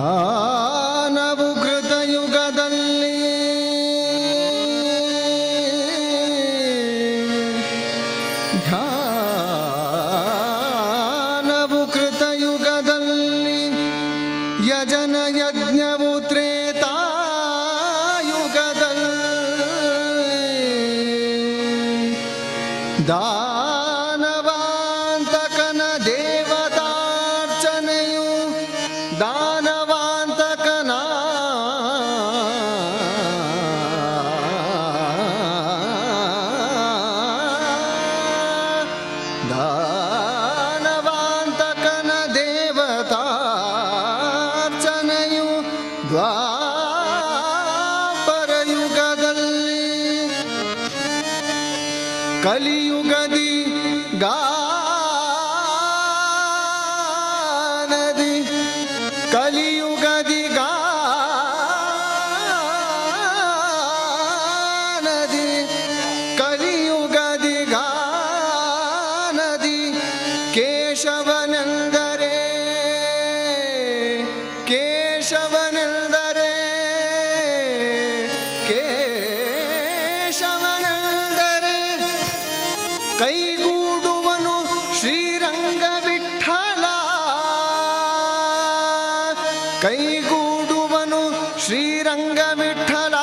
ಧ್ಯಾನವು ಕೃತಯುಗದಲ್ಲಿ ಧ್ಯಾನವು ಕೃತಯುಗದಲ್ಲಿ ಯಜನ ಯಜ್ಞವು ತ್ರೇತಾಯುಗದಲ್ಲಿ ದಾನವಾಂತಕನ ದೇವತಾರ್ಚನೆಯು ದಾನವಾಂತಕನ ದಾನವಾಂತಕನ ದೇವತಾರ್ಚನೆಯು ದ್ವಾಪರಯುಗದಲ್ಲಿ ಕಲಿಯುಗದಿ ಗಾನದಿ ಕಲಿಯುಗದಿ ಗಾನದಿ ಕಲಿಯುಗದಿ ಗಾನದಿ ಕೇಶವನೆಂದರೆ ಕೇಶವನೆಂದರೆ ಕೇಶವನೆಂದರೆ ಕೈಗೂಡುವನು ಶ್ರೀರಂಗ ವಿಠಲ ಕೈಗೂಡುವನು ಶ್ರೀರಂಗ ವಿಠಲ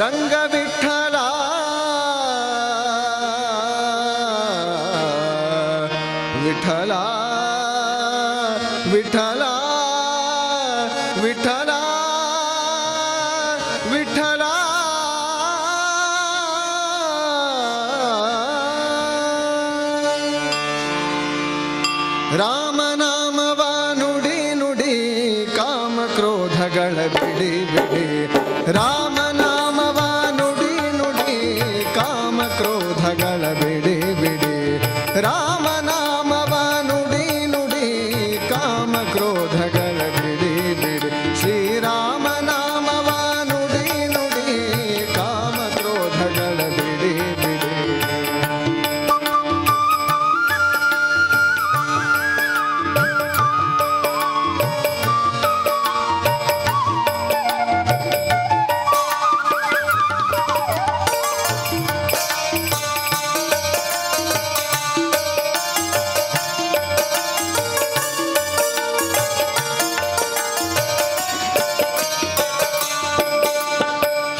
ರಂಗ ವಿಠಲ ವಿಠಲ ವಿಠಲ ವಿಠಲ ವಿಠಲ ರಾಮನಾಮವ ನುಡಿ ನುಡಿ ಕಾಮ ಕ್ರೋಧಗಳ ಬಿಡಿ ಬಿಡಿ ರಾಮನಾಮವ ನುಡಿ ನುಡಿ ಕಾಮ ಕ್ರೋಧಗಳ ಬಿಡಿ ಬಿಡಿ ರಾಮನಾಮವ ನುಡಿ ನುಡಿ ಕಾಮ ಕ್ರೋಧಗಳ ಬಿಡಿ ಬಿಡಿ ಶ್ರೀರಾಮನಾಮವ ನುಡಿ ನುಡಿ ಕಾಮ ಕ್ರೋಧಗಳ ಬಿಡಿ ಬಿಡಿ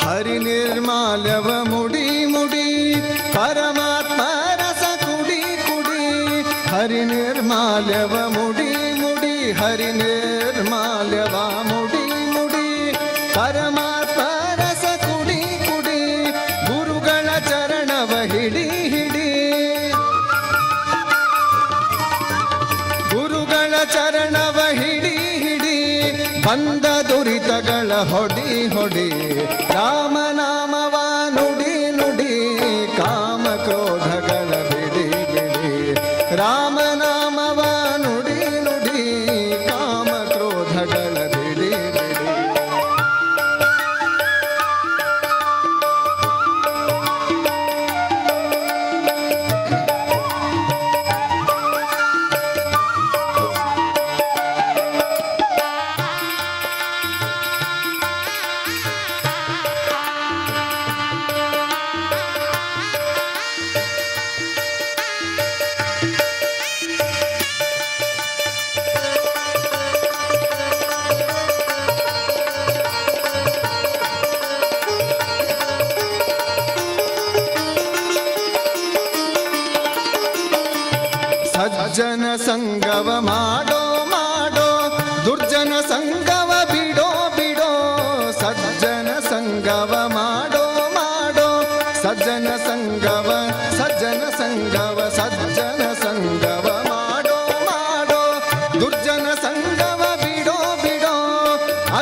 ಹರಿ ನಿರ್ಮಾಲ್ಯವ ಮುಡಿ ಮುಡಿ ಪರಮಾತ್ಮ ರಸ ಕುಡಿ ಕುಡಿ ಹರಿ ನಿರ್ಮಾಲ್ಯವ ಮುಡಿ ಮುಡಿ ಹರಿ ನಿರ್ಮಾಲ್ಯವ ಮುಡಿ ಮುಡಿ ಪರಮಾತ್ಮ ರಸ ಕುಡಿ ಕುಡಿ ಗುರುಗಳ ಚರಣವ ಹಿಡಿ ಹಿಡಿ ಗುರುಗಳ ಚರಣವ ಹಿಡಿ ಹಿಡಿ ಬಂದ ದುರಿತಗಳ ಹೊಡಿ ಹೊಡಿ ರಾಮನಾಮವ ನುಡಿ ನುಡಿ ಕಾಮ ಕ್ರೋಧಗಳ ಬಿಡಿ ಬಿಡಿ ರಾಮನಾಮವ ನುಡಿ ನುಡಿ ಕಾಮ ಕ್ರೋಧಗಳ ಬಿಡಿ ಬಿಡಿ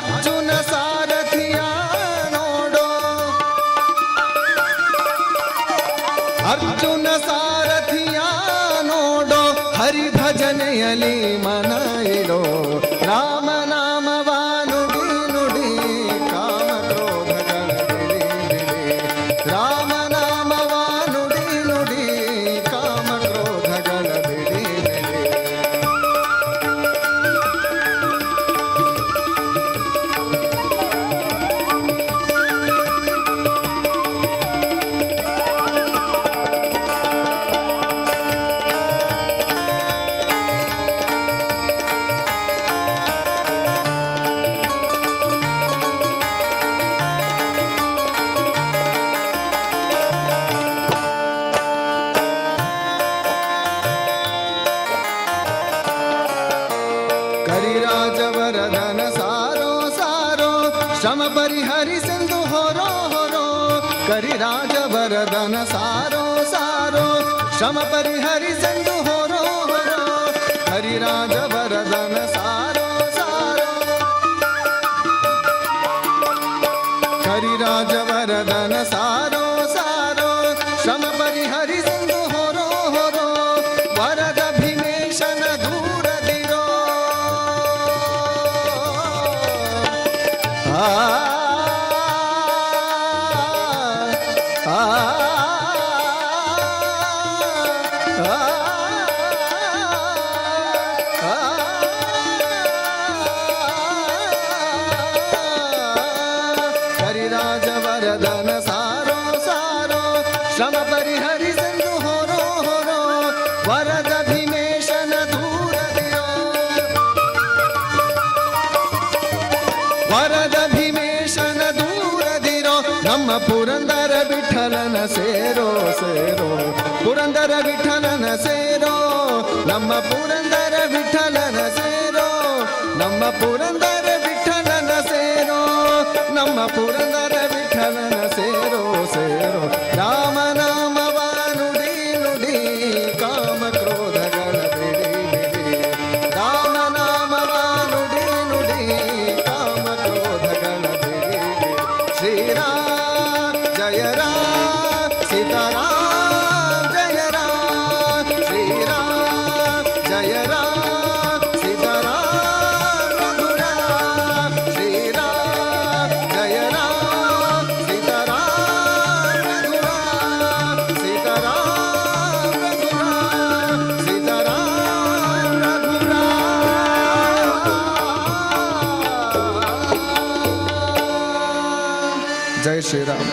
ಅರ್ಜುನ ಸಾರಥಿಯ ನೋಡೋ, ಅರ್ಜುನ ಸಾರಥಿಯ ನೋಡೋ, ಹರಿ ಭಜನೆಯಲಿ ಮನ ಇಡೋ, ರಾಮ ನಾಮವ ನುಡಿ ನುಡಿ, ಕಾಮ ಕ್ರೋಧಗಳ ಬಿಡಿ ಬಿಡಿ, ರಾಮ ನಾಮವ ನುಡಿ ನುಡಿ, ಕಾಮ ಕ್ರೋಧಗಳ ಬಿಡಿ ಬಿಡಿ. ಕರಿರಾಜವರದನ ಸಾರೋ ಸಾರೋ, ಶ್ರಮ ಪರಿಹರಿಸೆಂದು ಹೊರೋ ಹೊರೋ, ಕರಿರಾಜವರದನ ಸಾರೋ ಸಾರೋ, ಶ್ರಮ ಪರಿಹರಿಸೆಂದು ಹೊರೋ ಹೊರೋ, ಕರಿರಾಜವರದನ ಸಾರೋ ಸಾರೋ, ಕರಿರಾಜವರದನ ಸಾರೋ ಸಾರೋ, ಶ್ರಮ ಪರಿಹರಿಸೆಂದು ಹೊರೋ ಹೊರೋ, ವರದ ಭೀಮೇಶನ ದೂರದಿರೋ, ಆ ಆ ಕರಿರಾಜವರದನ ಸಾರೋ ಸಾರೋ, ಶ್ರಮ ಪರಿಹರಿಸೆಂದು ಹೊರೋ ಹೊರೋ, ವರದ ಭೀಮೇಶನ ದೂರದಿರೋ, ವರದ ಭೀಮೇಶನ ದೂರದಿರೋ, ನಮ್ಮ ಪುರಂದರ ವಿಠಲನ ಸೇರೋ ಸೇರೋ, ಪುರಂದರ ವಿಠಲನ ಸೇರೋ, ನಮ್ಮ ಪುರಂದರ ವಿಠಲನ ಸೇರೋ, ನಮ್ಮ ಪುರಂದರ ವಿಠಲನ ಸೇರೋ, ನಮ್ಮ ಪುರಂದರ ವಿಠಲನ ಸೇರೋ ಸೇರೋ, ರಾಮ ನಾಮವ ನುಡಿ ನುಡಿ, ಕಾಮ ಕ್ರೋಧಗಳ ಬಿಡಿ ಬಿಡಿ, ರಾಮ ನಾಮವ ನುಡಿ ನುಡಿ, ಕಾಮ ಕ್ರೋಧಗಳ ಬಿಡಿ ಬಿಡಿ. ಶ್ರೀರಾಮ ಜಯ ರಾಮ, ಸೀತಾರಾಮ ಜಯ ರಾಮ, ಶ್ರೀರಾಮ ಜಯ ರಾಮ, ಸೀತಾರಾಮ ರಘುರಾಮ, ಶ್ರೀರಾಮ ಜಯ ರಾಮ, ಸೀತಾರಾಮ ರಘುರಾಮ, ಸೀತಾರಾಮ ರಘುರಾಮ, ಸೀತಾರಾಮ ರಘುರಾಮ. ಜೈ ಶ್ರೀರಾಮ್.